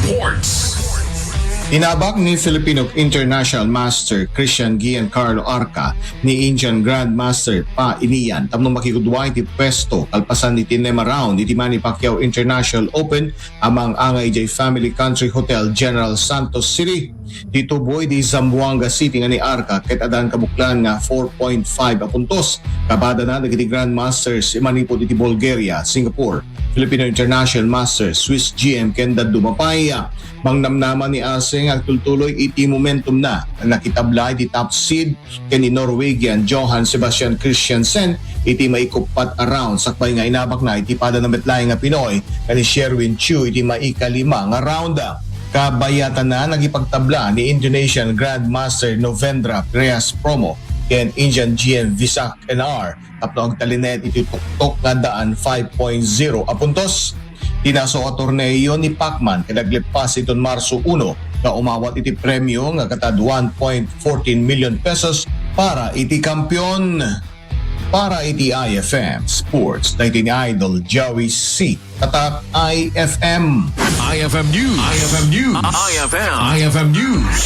Sports. Inabak ni Filipino International Master Christian Giancarlo Arca ni Indian Grandmaster Pa Inian tamnong makikudwa iti pwesto kalpasan ni tinema round iti Manny Pacquiao International Open amang 𝐈𝐍𝐻 Family Country Hotel General Santos City. Dito boy di Zamboanga City nga ni Arca ket adan kabuklan nga 4.5 a puntos. Kabada na dagiti Grandmasters imanipod iti Bulgaria, Singapore, Filipino International Master Swiss GM Kenda Dumapaya. Mangnamnaman ni Aseng agtultuloy iti momentum na nakitabla iti top seed ken ni Norwegian Johan Sebastian Christiansen iti maikupat around sakbay nga inabak na iti pada ng betlay nga Pinoy kani Sherwin Chiu iti maikalima nga rounda. Kabayatan na nagipagtabla ni Indonesian Grandmaster Novendra Reyes Promo ken Indian GM Visak NR tapno ang talinet iti tuktok nga daan 5.0 a puntos. Tinaso a torneo ni Pacman kadaglipas iton Marso 1 na umawat iti premyo nga katad 1.14 million pesos para iti kampiyon. Para iti IFM Sports, dating Idol Joey C. Tatak IFM. IFM News. IFM News. IFM News.